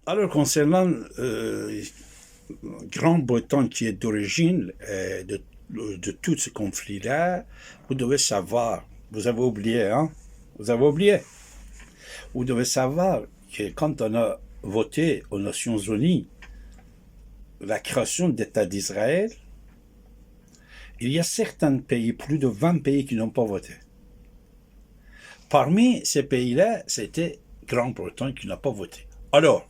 Alors, concernant Grande-Bretagne, qui est d'origine de tout ce conflit-là, vous devez savoir, vous avez oublié, hein? Vous avez oublié. Vous devez savoir que quand on a voté aux Nations Unies la création d'État d'Israël, il y a certains pays, plus de 20 pays qui n'ont pas voté. Parmi ces pays-là, c'était Grande-Bretagne qui n'a pas voté. Alors,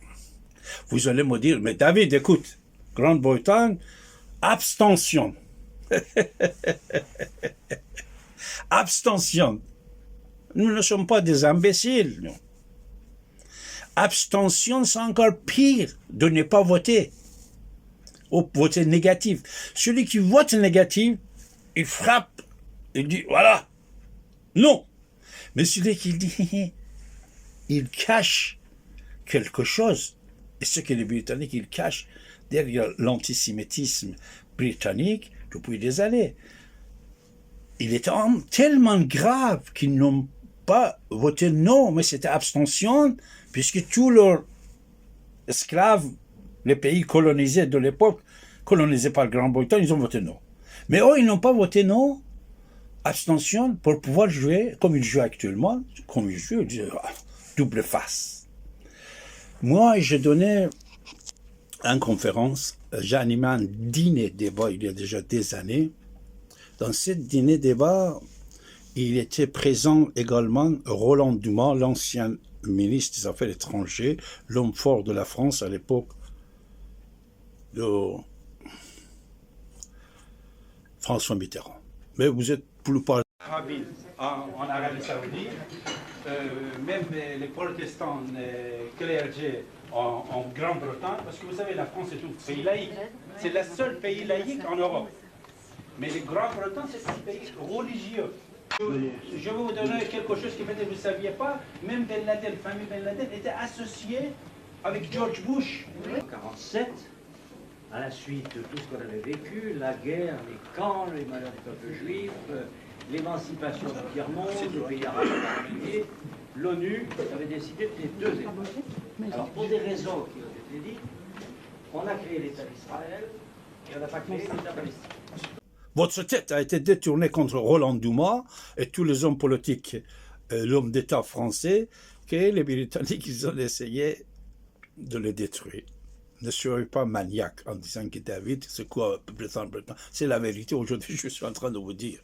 vous allez me dire, mais David, écoute, Grande-Bretagne, abstention. Abstention. Nous ne sommes pas des imbéciles. Nous. Abstention, c'est encore pire de ne pas voter. Ou voter négatif. Celui qui vote négatif, il frappe. Il dit, voilà, non. Mais celui qui dit, il cache quelque chose. Et ce que les Britanniques, ils cachent derrière l'antisémitisme britannique depuis des années. Il était tellement grave qu'ils n'ont pas voté non, mais c'était abstention, puisque tous leurs esclaves, les pays colonisés de l'époque, colonisés par Grande-Bretagne, ils ont voté non. Mais eux, ils n'ont pas voté non, abstention, pour pouvoir jouer comme ils jouent actuellement, comme ils jouent, double face. Moi, j'ai donné une conférence, j'ai animé un dîner-débat il y a déjà des années. Dans ce dîner-débat, il était présent également Roland Dumas, l'ancien ministre des Affaires étrangères, l'homme fort de la France à l'époque de François Mitterrand. Mais vous êtes plus par en Arabie Saoudite, même les protestants clergés en Grande-Bretagne, parce que vous savez, la France est un pays laïque. C'est le seul pays laïque en Europe. Mais le Grande-Bretagne, c'est un pays religieux. Je vais vous donner quelque chose que peut-être vous ne saviez pas. Même Ben Laden, la famille Ben Laden, était associée avec George Bush. En 1947, à la suite de tout ce qu'on avait vécu, la guerre, les camps, les malheurs du peuple juif, l'émancipation du tiers-monde, le pays arabe en particulier, l'ONU avait décidé de créer deux États. Alors, pour des raisons qui ont été dites, on a créé l'État d'Israël et on n'a pas créé l'État palestinien. Votre tête a été détournée contre Roland Dumas et tous les hommes politiques, l'homme d'État français, que les Britanniques ils ont essayé de le détruire. Ne soyez pas maniaque en disant que David, c'est quoi Bretagne. C'est la vérité. Aujourd'hui, je suis en train de vous dire.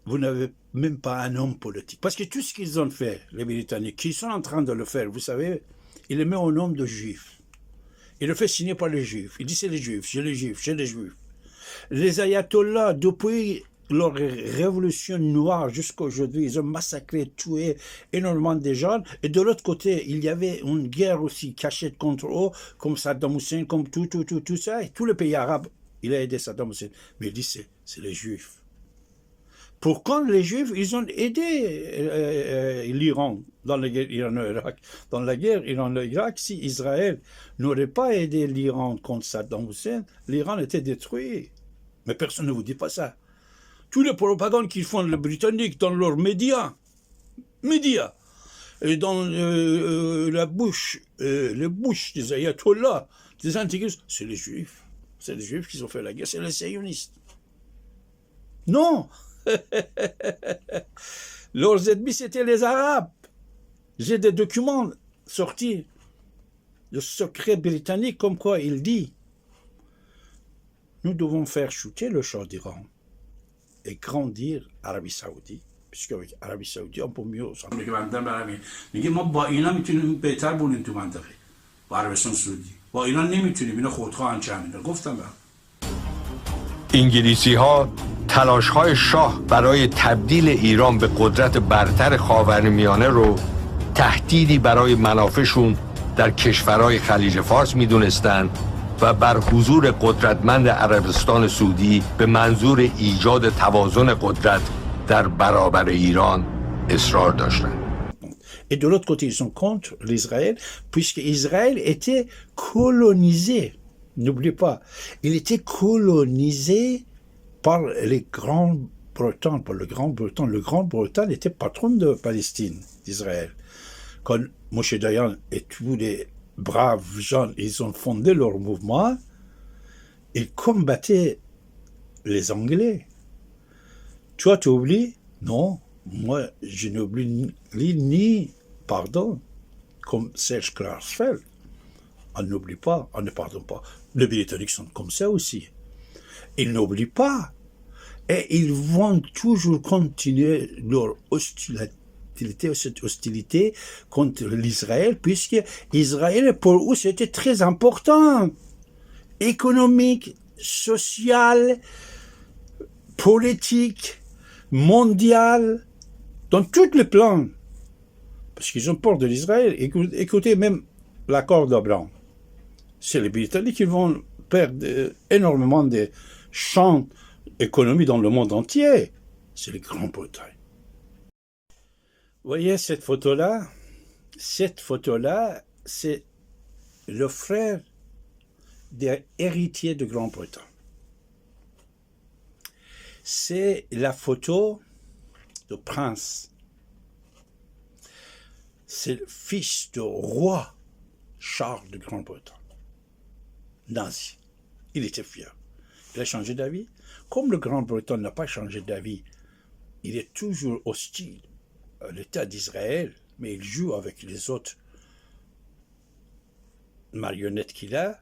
Vous n'avez même pas un homme politique. Parce que tout ce qu'ils ont fait, les Britanniques, qui sont en train de le faire, vous savez, ils le mettent au nom de juifs. Il le fait signer par les juifs. Il dit c'est les juifs, c'est les juifs, c'est les juifs. Les ayatollahs, depuis leur révolution noire jusqu'à aujourd'hui, ils ont massacré, tué énormément de gens. Et de l'autre côté, il y avait une guerre aussi cachée contre eux, comme Saddam Hussein, comme tout ça. Et tous les pays arabes, il a aidé Saddam Hussein. Mais il dit c'est les juifs. Pourquoi les juifs, ils ont aidé l'Iran dans la guerre Iran-Irak. Dans la guerre Iran-Irak, si Israël n'aurait pas aidé l'Iran contre Saddam Hussein, l'Iran était détruit. Mais personne ne vous dit pas ça. Tous les propagandes qu'ils font les Britanniques dans leurs médias, et dans la bouche, les bouches des ayatollahs, des antichrist, c'est les Juifs. C'est les Juifs qui ont fait la guerre, c'est les sionistes. Non. Leurs ennemis, c'était les Arabes. J'ai des documents sortis de secret britannique comme quoi il dit nous devons faire chuter le Shah d'Iran et grandir Arabie Saoudite, puisque avec Arabie Saoudite on peut mieux s'entendre. میگه ما با اینا میتونیم بهتر بولیم تو منطقه با عربستان سعودی با اینا نمیتونیم اینا خودخواهن چه همین گفتم برام انگلیسی ها تلاش های شاه برای تبدیل ایران به قدرت برتر خاورمیانه رو تهدیدی برای منافعشون در کشورهای خلیج فارس میدونستند و بر حضور قدرتمند عربستان سعودی به منظور ایجاد توازن قدرت در برابر ایران اصرار داشتند. Et de l'autre côté, ils sont contre l'Israël, puisque Israël était colonisé. N'oubliez pas, il était colonisé par les Grands-Bretagne, par le Grand-Bretagne. Le Grand-Bretagne était patron de Palestine, d'Israël. Quand Moshe Dayan et tous les braves gens, ils ont fondé leur mouvement, ils combattaient les Anglais. Toi, tu oublies? Non, moi, je n'oublie ni pardon, comme Serge Klarsfeld. On n'oublie pas, on ne pardonne pas. Les Britanniques sont comme ça aussi. Ils n'oublient pas. Et ils vont toujours continuer leur cette hostilité contre l'Israël, puisque Israël, pour eux, c'était très important. Économique, social, politique, mondial, dans tous les plans. Parce qu'ils ont peur de l'Israël. Écoutez, même l'accord d'Abraham. C'est les Britanniques qui vont perdre énormément de champs économiques dans le monde entier. C'est les Grande-Bretagne. Vous voyez cette photo-là? Cette photo-là, c'est le frère des héritiers de Grande-Bretagne. C'est la photo du prince. C'est le fils du roi Charles de Grande-Bretagne. Nazi. Il était fier. Il a changé d'avis. Comme le Grande-Bretagne n'a pas changé d'avis, il est toujours hostile à l'État d'Israël, mais il joue avec les autres marionnettes qu'il a.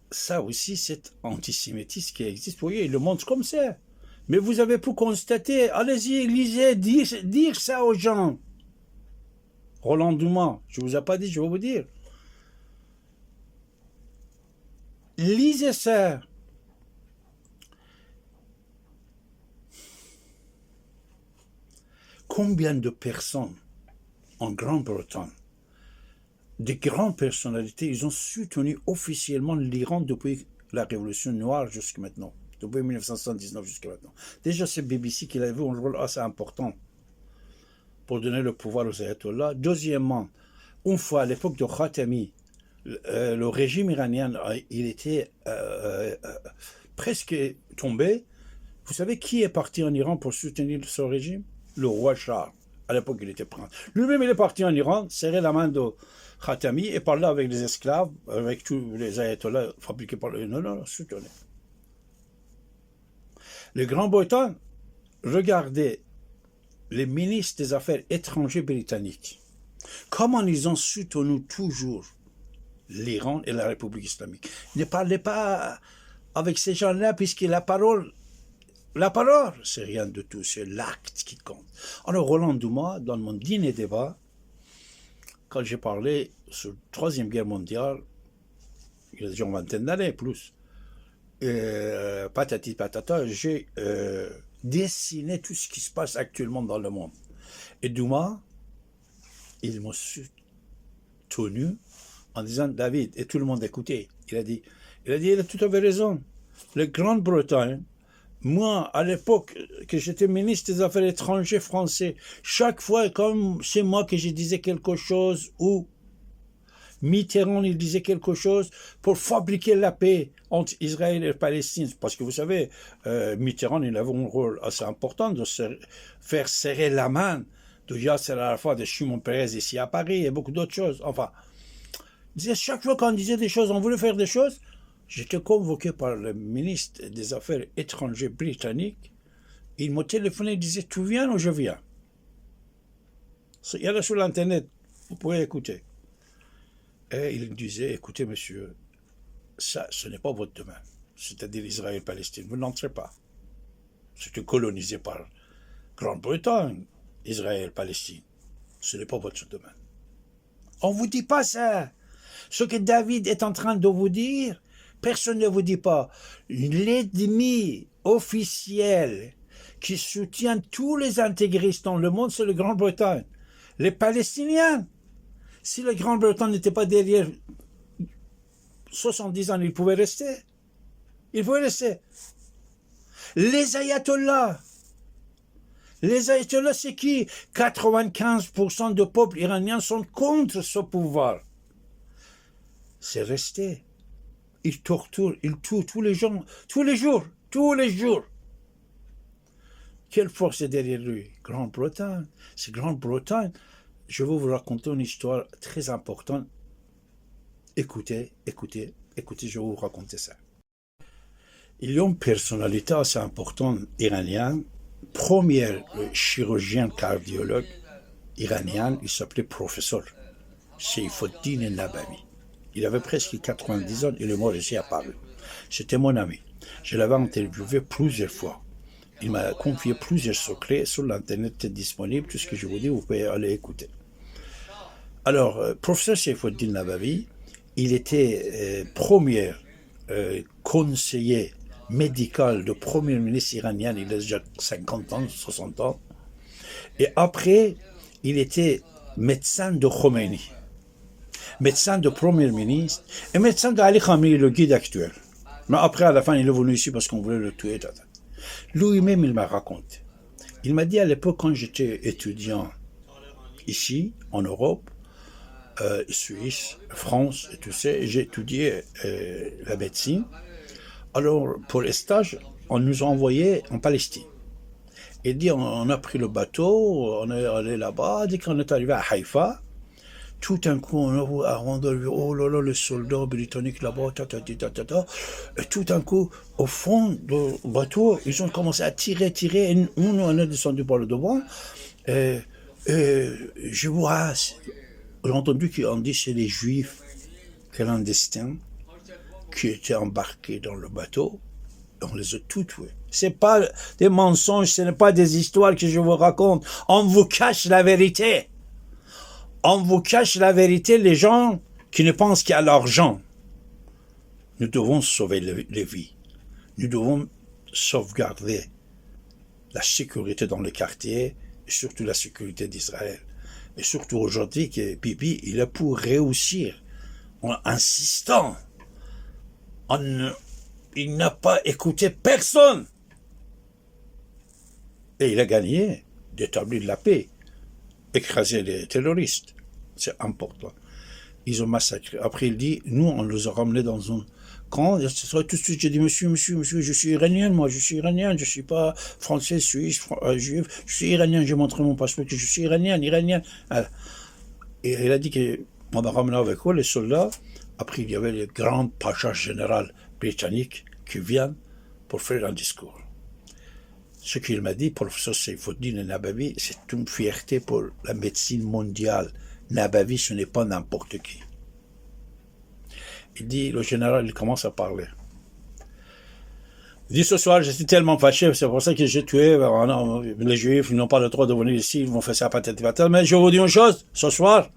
Ça aussi, c'est antisémitisme qui existe. Vous voyez, il le montre comme ça. Mais vous avez pu constater, allez-y, lisez, dire ça aux gens. Roland Dumas, je ne vous ai pas dit, je vais vous dire. Lisez ça. Combien de personnes en Grande-Bretagne, des grandes personnalités, ils ont soutenu officiellement l'Iran depuis la Révolution noire jusqu'à maintenant, depuis 1979 jusqu'à maintenant. Déjà, c'est BBC qui avait un rôle assez important pour donner le pouvoir aux ayatollahs. Deuxièmement, une fois à l'époque de Khatami, le régime iranien, il était presque tombé. Vous savez qui est parti en Iran pour soutenir ce régime? Le roi Charles. À l'époque, il était prince. Lui-même, il est parti en Iran, serrer la main de Khatami et parlait avec les esclaves, avec tous les ayatollahs fabriqués par le... Non, soutenez. Les Grands-Bretons, regardez les ministres des Affaires étrangères britanniques. Comment ils ont soutenu toujours l'Iran et la République islamique. Ne parlez pas avec ces gens-là, puisque la parole, c'est rien de tout, c'est l'acte qui compte. Alors, Roland Dumas, dans mon dîner débat, quand j'ai parlé sur la Troisième Guerre mondiale, il y a déjà une vingtaine d'années, plus, patati patata, j'ai dessiné tout ce qui se passe actuellement dans le monde. Et Dumas, il m'a soutenu en disant, David, et tout le monde écoutait, il a dit, il a tout à fait raison. La Grande-Bretagne, moi, à l'époque que j'étais ministre des Affaires étrangères français, chaque fois, comme c'est moi que je disais quelque chose, ou Mitterrand, il disait quelque chose pour fabriquer la paix entre Israël et Palestine. Parce que vous savez, Mitterrand, il avait un rôle assez important de faire serrer la main de Yasser Arafat, de Shimon Peres ici à Paris et beaucoup d'autres choses. Enfin, il disait, chaque fois qu'on disait des choses, on voulait faire des choses, j'étais convoqué par le ministre des Affaires étrangères britannique. Il m'a téléphoné, il disait, tu viens ou je viens? Il y a là sur l'internet, vous pouvez écouter. Et il disait, écoutez monsieur, ça, ce n'est pas votre domaine. C'est-à-dire Israël-Palestine, vous n'entrez pas. C'était colonisé par Grande-Bretagne, Israël-Palestine. Ce n'est pas votre domaine. On ne vous dit pas ça. Ce que David est en train de vous dire, personne ne vous dit pas. L'ennemi officiel qui soutient tous les intégristes dans le monde, c'est la Grande-Bretagne. Les Palestiniens. Si la Grande-Bretagne n'était pas derrière 70 ans, ils pouvaient rester. Ils pouvaient rester. Les ayatollahs. Les ayatollahs, c'est qui? 95% du peuple iranien sont contre ce pouvoir. C'est resté. Ils torturent, ils tuent tous les gens, tous les jours. Quelle force est derrière lui? Grande-Bretagne. C'est Grande-Bretagne. je vais vous raconter une histoire très importante. Écoutez, je vais vous raconter ça. Il y a une personnalité assez importante iranienne, premier chirurgien cardiologue iranien, il s'appelait professeur Seyfuddin Nabavi. Il avait presque 90 ans, il est mort ici à Paris. C'était mon ami. Je l'avais interviewé plusieurs fois. Il m'a confié plusieurs secrets sur l'internet disponible. Tout ce que je vous dis, vous pouvez aller écouter. Alors, professeur Seyfuddin Nabavi, il était premier conseiller médical du premier ministre iranien, il a déjà 50 ans, 60 ans. Et après, il était médecin de Khomeini, médecin de premier ministre et médecin d'Ali Khamenei, le guide actuel. Mais après, à la fin, il est venu ici parce qu'on voulait le tuer. Lui-même, il m'a raconté. Il m'a dit à l'époque, quand j'étais étudiant ici, en Europe, Suisse, France, et tout ça, j'ai étudié la médecine. Alors, pour les stages, on nous a envoyés en Palestine. Il dit, on a pris le bateau, on est allé là-bas. Dès qu'on est arrivé à Haïfa, tout d'un coup, on a entendu, oh là là, les soldats britanniques là-bas, et tout d'un coup, au fond du bateau, ils ont commencé à tirer, et nous, on est descendu par le devant, et je vois, j'ai entendu qu'on dit c'est les Juifs clandestins qui étaient embarqués dans le bateau, et on les a tous tués. Ce n'est pas des mensonges, ce n'est pas des histoires que je vous raconte. On vous cache la vérité. On vous cache la vérité, les gens qui ne pensent qu'à l'argent. Nous devons sauver les vies. Nous devons sauvegarder la sécurité dans les quartiers, et surtout la sécurité d'Israël. Et surtout aujourd'hui que Bibi, il a pour réussir en insistant. Il n'a pas écouté personne. Et il a gagné d'établir la paix, écraser les terroristes. C'est important. Ils ont massacré. Après, il dit, nous, on les a ramenés dans un camp. Et tout de suite, j'ai dit, monsieur, je suis iranien, moi, je suis iranien, je ne suis pas français, suisse, juif, je suis iranien, j'ai montré mon passeport que je suis iranien. Et il a dit qu'on m'a ramené avec eux, les soldats. Après, il y avait le grand pacha général britannique qui vient pour faire un discours. Ce qu'il m'a dit, professeur Seyfuddin Nabavi, c'est une fierté pour la médecine mondiale. Nabavi, ce n'est pas n'importe qui. Il dit, le général, il commence à parler. Il dit, ce soir, j'étais tellement fâché, c'est pour ça que j'ai tué, les Juifs, ils n'ont pas le droit de venir ici, ils vont faire ça patati. Mais je vous dis une chose, ce soir,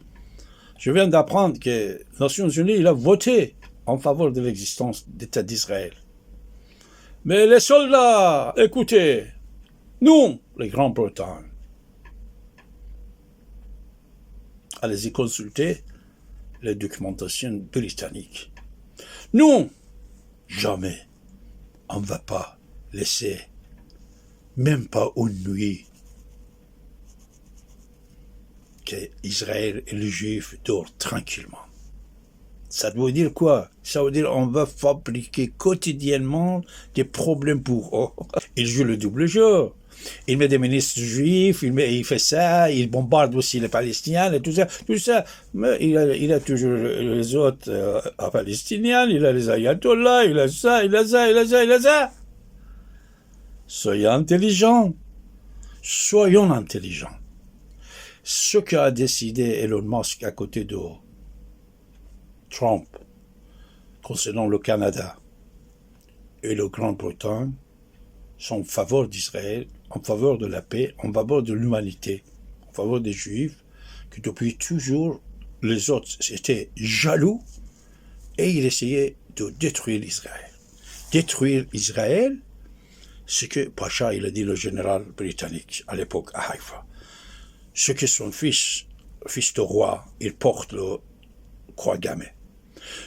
je viens d'apprendre que les Nations Unies, il a voté en faveur de l'existence d'État d'Israël. Mais les soldats, écoutez, nous, les Grands-Bretagne, allez-y consulter les documentations britanniques. Nous, jamais, on ne va pas laisser, même pas une nuit, qu'Israël et les Juifs dorment tranquillement. Ça veut dire quoi? Ça veut dire qu'on va fabriquer quotidiennement des problèmes pour eux. Il joue le double jeu. Il met des ministres juifs, il fait ça, il bombarde aussi les Palestiniens et tout ça. Mais il a toujours les autres Palestiniens, il a les ayatollahs, il a ça. Soyons intelligents. Ce qu'a décidé Elon Musk à côté de Trump concernant le Canada et la Grande-Bretagne sont en faveur d'Israël, en faveur de la paix, en faveur de l'humanité, en faveur des Juifs, que depuis toujours les autres étaient jaloux et ils essayaient de détruire Israël. Détruire Israël, c'est que Pacha, il a dit le général britannique à l'époque à Haïfa. Ce que son fils de roi, il porte le croix gammée.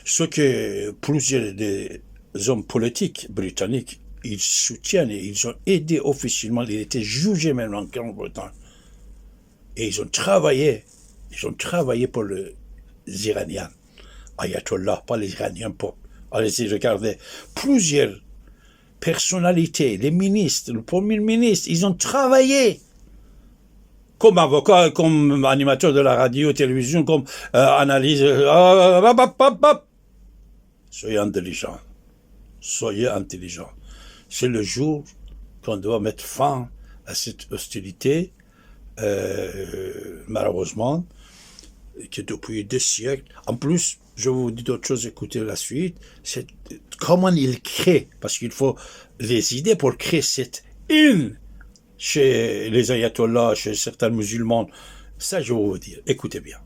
Ce que plusieurs des hommes politiques britanniques, ils soutiennent et ils ont aidé officiellement, ils étaient jugés même en Grande-Bretagne. Et ils ont travaillé pour les Iraniens. Ayatollah, pas les Iraniens, allez-y, regardez. Plusieurs personnalités, les ministres, le premier ministre, ils ont travaillé comme avocat, comme animateur de la radio, télévision, comme analyse. Soyez intelligent. Soyez intelligent. C'est le jour qu'on doit mettre fin à cette hostilité, malheureusement, qui depuis des siècles. En plus, je vous dis d'autres choses, écoutez la suite, c'est comment il crée, parce qu'il faut les idées pour créer cette haine chez les ayatollahs, chez certains musulmans. Ça, je vais vous dire. Écoutez bien.